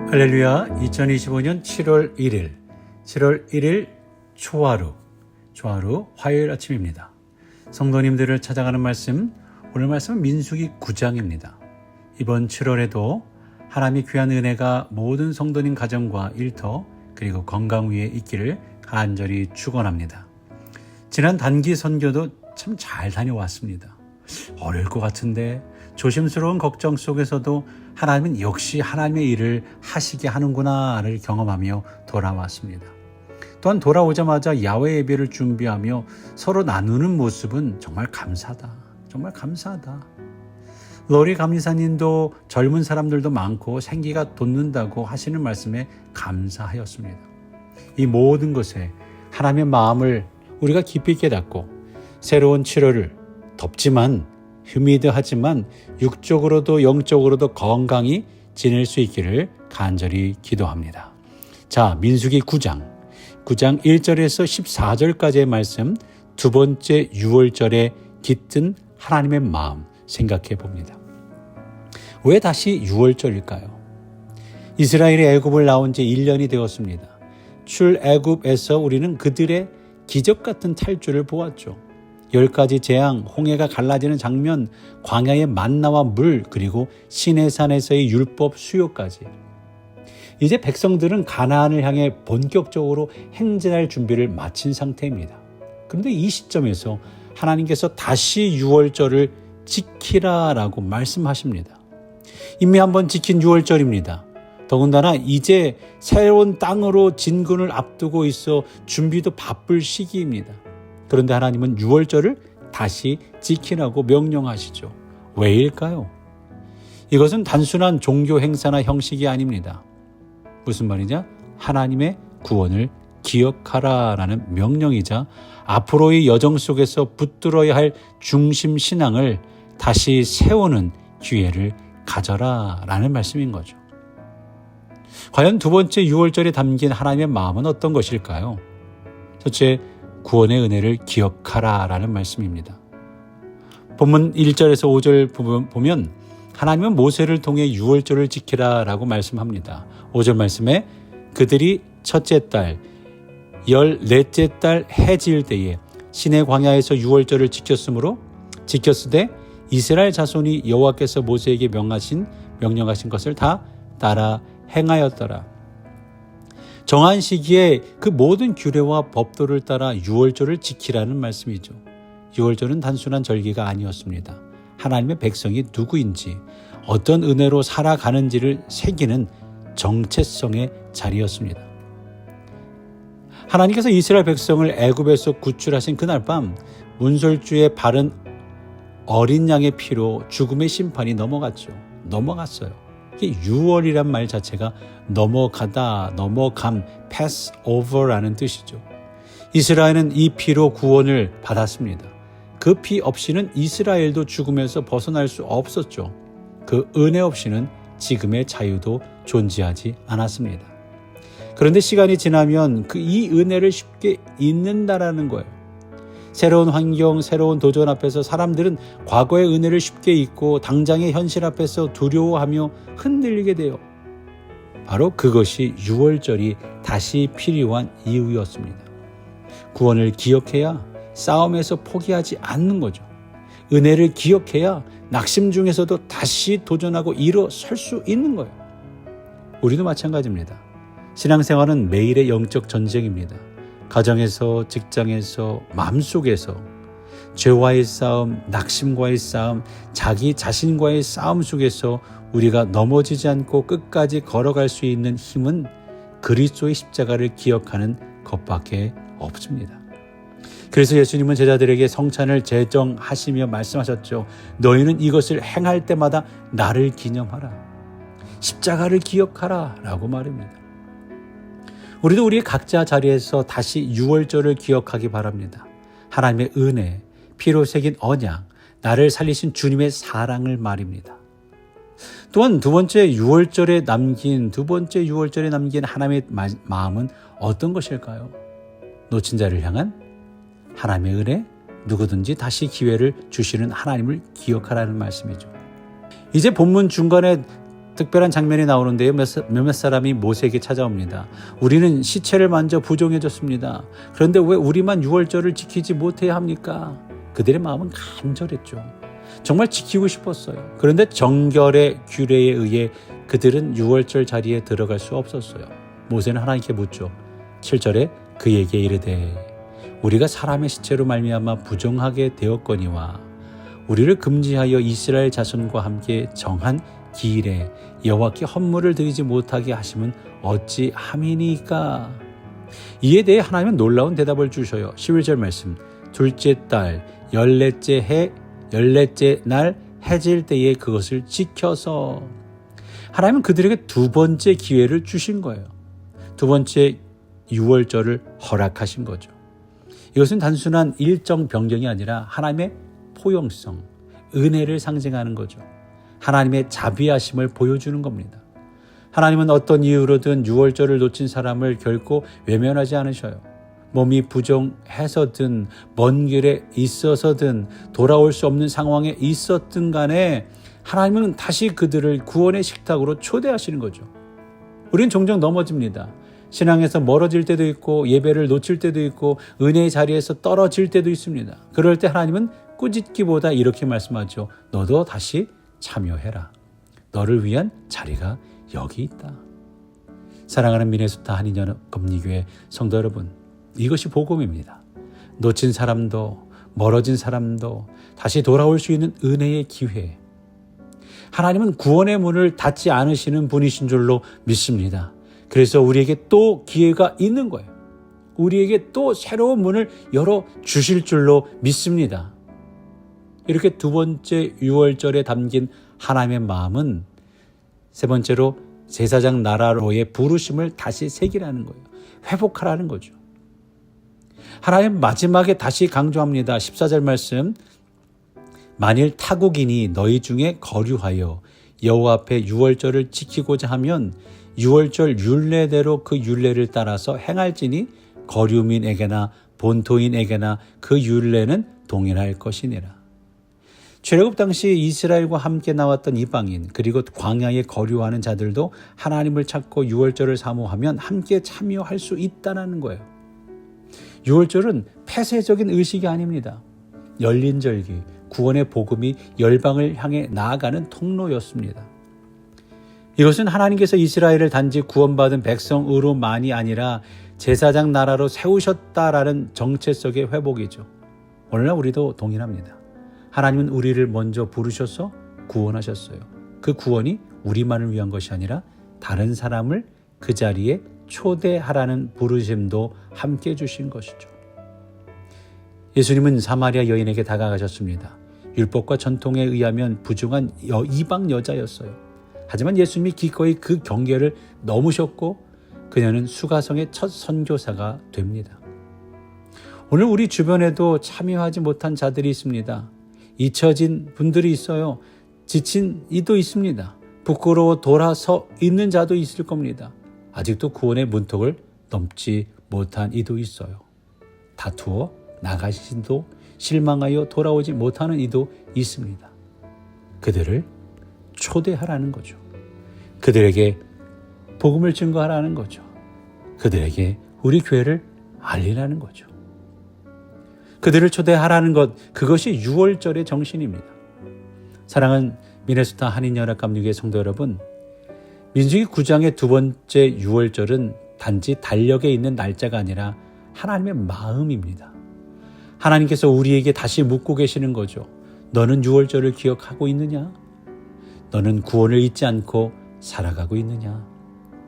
할렐루야. 2025년 7월 1일 초하루 화요일 아침입니다. 성도님들을 찾아가는 말씀, 오늘 말씀은 민수기 9장입니다. 이번 7월에도 하나님의 귀한 은혜가 모든 성도님 가정과 일터 그리고 건강 위에 있기를 간절히 축원합니다. 지난 단기 선교도 참 잘 다녀왔습니다. 어려울 것 같은데 조심스러운 걱정 속에서도 하나님은 역시 하나님의 일을 하시게 하는구나를 경험하며 돌아왔습니다. 또한 돌아오자마자 야외 예배를 준비하며 서로 나누는 모습은 정말 감사하다. 로리 감리사님도 젊은 사람들도 많고 생기가 돋는다고 하시는 말씀에 감사하였습니다. 이 모든 것에 하나님의 마음을 우리가 깊이 깨닫고 새로운 7월을 덥지만 휴미드하지만 육적으로도 영적으로도 건강히 지낼 수 있기를 간절히 기도합니다. 자, 민수기 9장 1절에서 14절까지의 말씀, 두 번째 유월절에 깃든 하나님의 마음 생각해 봅니다. 왜 다시 유월절일까요? 이스라엘이 애굽을 나온 지 1년이 되었습니다. 출애굽에서 우리는 그들의 기적 같은 탈주를 보았죠. 10가지 재앙, 홍해가 갈라지는 장면, 광야의 만나와 물, 그리고 시내산에서의 율법 수요까지. 이제 백성들은 가나안을 향해 본격적으로 행진할 준비를 마친 상태입니다. 그런데 이 시점에서 하나님께서 다시 유월절을 지키라라고 말씀하십니다. 이미 한번 지킨 유월절입니다. 더군다나 이제 새로운 땅으로 진군을 앞두고 있어 준비도 바쁠 시기입니다. 그런데 하나님은 유월절을 다시 지키라고 명령하시죠. 왜일까요? 이것은 단순한 종교 행사나 형식이 아닙니다. 무슨 말이냐? 하나님의 구원을 기억하라라는 명령이자 앞으로의 여정 속에서 붙들어야 할 중심 신앙을 다시 세우는 기회를 가져라라는 말씀인 거죠. 과연 두 번째 유월절에 담긴 하나님의 마음은 어떤 것일까요? 첫째, 구원의 은혜를 기억하라라는 말씀입니다. 본문 1절에서 5절 보면 하나님은 모세를 통해 유월절을 지키라라고 말씀합니다. 5절 말씀에 그들이 첫째 달, 14째 달 해질 때에 시내 광야에서 유월절을 지켰으되 이스라엘 자손이 여호와께서 모세에게 명령하신 것을 다 따라 행하였더라. 정한 시기에 그 모든 규례와 법도를 따라 유월절을 지키라는 말씀이죠. 유월절은 단순한 절기가 아니었습니다. 하나님의 백성이 누구인지, 어떤 은혜로 살아가는지를 새기는 정체성의 자리였습니다. 하나님께서 이스라엘 백성을 애굽에서 구출하신 그날 밤 문설주에 바른 어린 양의 피로 죽음의 심판이 넘어갔어요. 이게 유월이란 말 자체가 넘어감, pass over라는 뜻이죠. 이스라엘은 이 피로 구원을 받았습니다. 그 피 없이는 이스라엘도 죽음에서 벗어날 수 없었죠. 그 은혜 없이는 지금의 자유도 존재하지 않았습니다. 그런데 시간이 지나면 이 은혜를 쉽게 잊는다라는 거예요. 새로운 환경, 새로운 도전 앞에서 사람들은 과거의 은혜를 쉽게 잊고 당장의 현실 앞에서 두려워하며 흔들리게 돼요. 바로 그것이 유월절이 다시 필요한 이유였습니다. 구원을 기억해야 싸움에서 포기하지 않는 거죠. 은혜를 기억해야 낙심 중에서도 다시 도전하고 일어설 수 있는 거예요. 우리도 마찬가지입니다. 신앙생활은 매일의 영적 전쟁입니다. 가정에서, 직장에서, 마음속에서 죄와의 싸움, 낙심과의 싸움, 자기 자신과의 싸움 속에서 우리가 넘어지지 않고 끝까지 걸어갈 수 있는 힘은 그리스도의 십자가를 기억하는 것밖에 없습니다. 그래서 예수님은 제자들에게 성찬을 제정하시며 말씀하셨죠. 너희는 이것을 행할 때마다 나를 기념하라. 십자가를 기억하라 라고 말합니다. 우리도 우리 각자 자리에서 다시 유월절을 기억하기 바랍니다. 하나님의 은혜, 피로 새긴 언약, 나를 살리신 주님의 사랑을 말입니다. 또한 두 번째 유월절에 남긴 하나님의 마음은 어떤 것일까요? 놓친 자를 향한 하나님의 은혜, 누구든지 다시 기회를 주시는 하나님을 기억하라는 말씀이죠. 이제 본문 중간에 특별한 장면이 나오는데요. 몇몇 사람이 모세에게 찾아옵니다. 우리는 시체를 만져 부정해졌습니다. 그런데 왜 우리만 유월절을 지키지 못해야 합니까? 그들의 마음은 간절했죠. 정말 지키고 싶었어요. 그런데 정결의 규례에 의해 그들은 유월절 자리에 들어갈 수 없었어요. 모세는 하나님께 묻죠. 7절에 그에게 이르되 우리가 사람의 시체로 말미암아 부정하게 되었거니와 우리를 금지하여 이스라엘 자손과 함께 정한 기일에 여호와께 헌물을 드리지 못하게 하심은 어찌함이니까. 이에 대해 하나님은 놀라운 대답을 주셔요. 11절 말씀. 둘째 달 14째 날 해질 때에 그것을 지켜서. 하나님은 그들에게 두 번째 기회를 주신 거예요. 두 번째 유월절을 허락하신 거죠. 이것은 단순한 일정 변경이 아니라 하나님의 포용성, 은혜를 상징하는 거죠. 하나님의 자비하심을 보여주는 겁니다. 하나님은 어떤 이유로든 유월절을 놓친 사람을 결코 외면하지 않으셔요. 몸이 부정해서든 먼 길에 있어서든 돌아올 수 없는 상황에 있었든 간에 하나님은 다시 그들을 구원의 식탁으로 초대하시는 거죠. 우리는 종종 넘어집니다. 신앙에서 멀어질 때도 있고 예배를 놓칠 때도 있고 은혜의 자리에서 떨어질 때도 있습니다. 그럴 때 하나님은 꾸짖기보다 이렇게 말씀하죠. 너도 다시 참여해라. 너를 위한 자리가 여기 있다. 사랑하는 미네소타 한인연합검리교회 성도 여러분, 이것이 복음입니다. 놓친 사람도 멀어진 사람도 다시 돌아올 수 있는 은혜의 기회. 하나님은 구원의 문을 닫지 않으시는 분이신 줄로 믿습니다. 그래서 우리에게 또 기회가 있는 거예요. 우리에게 또 새로운 문을 열어주실 줄로 믿습니다. 이렇게 두 번째 유월절에 담긴 하나님의 마음은 세 번째로 제사장 나라로의 부르심을 다시 새기라는 거예요. 회복하라는 거죠. 하나님 마지막에 다시 강조합니다. 14절 말씀. 만일 타국인이 너희 중에 거류하여 여호와 앞에 유월절을 지키고자 하면 유월절 율례대로 그 율례를 따라서 행할지니 거류민에게나 본토인에게나 그 율례는 동일할 것이니라. 출애굽 당시 이스라엘과 함께 나왔던 이방인 그리고 광야에 거류하는 자들도 하나님을 찾고 유월절을 사모하면 함께 참여할 수 있다는 거예요. 유월절은 폐쇄적인 의식이 아닙니다. 열린 절기, 구원의 복음이 열방을 향해 나아가는 통로였습니다. 이것은 하나님께서 이스라엘을 단지 구원받은 백성으로만이 아니라 제사장 나라로 세우셨다라는 정체성의 회복이죠. 오늘날 우리도 동일합니다. 하나님은 우리를 먼저 부르셔서 구원하셨어요. 그 구원이 우리만을 위한 것이 아니라 다른 사람을 그 자리에 초대하라는 부르심도 함께 주신 것이죠. 예수님은 사마리아 여인에게 다가가셨습니다. 율법과 전통에 의하면 부정한 이방 여자였어요. 하지만 예수님이 기꺼이 그 경계를 넘으셨고 그녀는 수가성의 첫 선교사가 됩니다. 오늘 우리 주변에도 참여하지 못한 자들이 있습니다. 잊혀진 분들이 있어요. 지친 이도 있습니다. 부끄러워 돌아서 있는 자도 있을 겁니다. 아직도 구원의 문턱을 넘지 못한 이도 있어요. 다투어 나가신 이도 실망하여 돌아오지 못하는 이도 있습니다. 그들을 초대하라는 거죠. 그들에게 복음을 증거하라는 거죠. 그들에게 우리 교회를 알리라는 거죠. 그들을 초대하라는 것, 그것이 유월절의 정신입니다. 사랑하는 미네소타 한인연합감리교회 성도 여러분, 민수기 9장의 두 번째 유월절은 단지 달력에 있는 날짜가 아니라 하나님의 마음입니다. 하나님께서 우리에게 다시 묻고 계시는 거죠. 너는 유월절을 기억하고 있느냐? 너는 구원을 잊지 않고 살아가고 있느냐?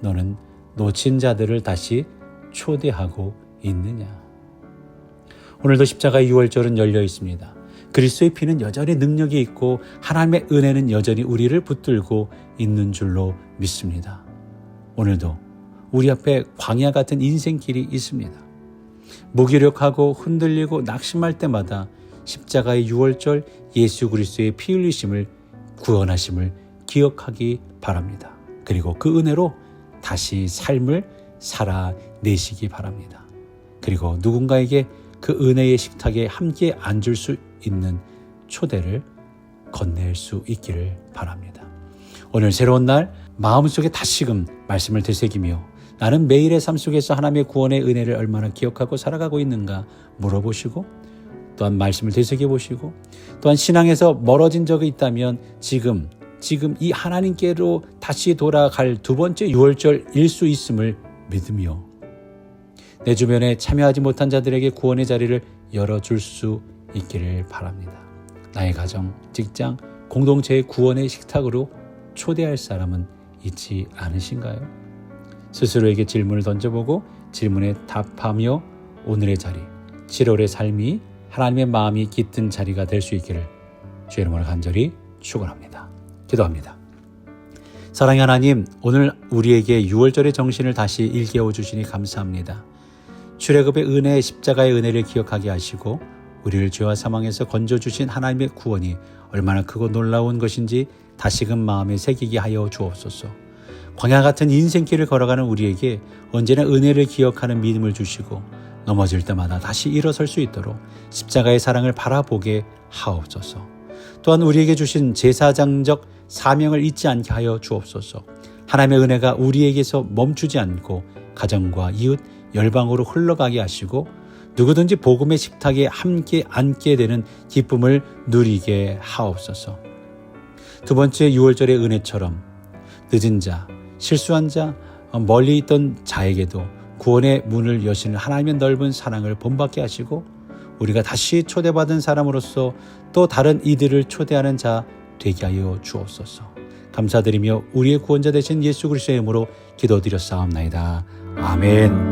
너는 놓친 자들을 다시 초대하고 있느냐? 오늘도 십자가의 유월절은 열려 있습니다. 그리스도의 피는 여전히 능력이 있고 하나님의 은혜는 여전히 우리를 붙들고 있는 줄로 믿습니다. 오늘도 우리 앞에 광야 같은 인생길이 있습니다. 무기력하고 흔들리고 낙심할 때마다 십자가의 유월절 예수 그리스도의 피 흘리심을 구원하심을 기억하기 바랍니다. 그리고 그 은혜로 다시 삶을 살아내시기 바랍니다. 그리고 누군가에게 그 은혜의 식탁에 함께 앉을 수 있는 초대를 건넬 수 있기를 바랍니다. 오늘 새로운 날 마음속에 다시금 말씀을 되새기며 나는 매일의 삶 속에서 하나님의 구원의 은혜를 얼마나 기억하고 살아가고 있는가 물어보시고, 또한 말씀을 되새겨보시고, 또한 신앙에서 멀어진 적이 있다면 지금 이 하나님께로 다시 돌아갈 두 번째 유월절일 수 있음을 믿으며 내 주변에 참여하지 못한 자들에게 구원의 자리를 열어줄 수 있기를 바랍니다. 나의 가정, 직장, 공동체의 구원의 식탁으로 초대할 사람은 있지 않으신가요? 스스로에게 질문을 던져보고 질문에 답하며 오늘의 자리, 7월의 삶이 하나님의 마음이 깃든 자리가 될 수 있기를 주의 이름으로 간절히 축원합니다. 기도합니다. 사랑의 하나님, 오늘 우리에게 유월절의 정신을 다시 일깨워 주시니 감사합니다. 출애굽의 은혜, 십자가의 은혜를 기억하게 하시고 우리를 죄와 사망에서 건져주신 하나님의 구원이 얼마나 크고 놀라운 것인지 다시금 마음에 새기게 하여 주옵소서. 광야 같은 인생길을 걸어가는 우리에게 언제나 은혜를 기억하는 믿음을 주시고 넘어질 때마다 다시 일어설 수 있도록 십자가의 사랑을 바라보게 하옵소서. 또한 우리에게 주신 제사장적 사명을 잊지 않게 하여 주옵소서. 하나님의 은혜가 우리에게서 멈추지 않고 가정과 이웃, 열방으로 흘러가게 하시고 누구든지 복음의 식탁에 함께 앉게 되는 기쁨을 누리게 하옵소서. 두 번째 유월절의 은혜처럼 늦은 자, 실수한 자, 멀리 있던 자에게도 구원의 문을 여시는 하나님의 넓은 사랑을 본받게 하시고 우리가 다시 초대받은 사람으로서 또 다른 이들을 초대하는 자 되게 하여 주옵소서. 감사드리며 우리의 구원자 되신 예수 그리스도의 이름으로 기도드렸사옵나이다. 아멘.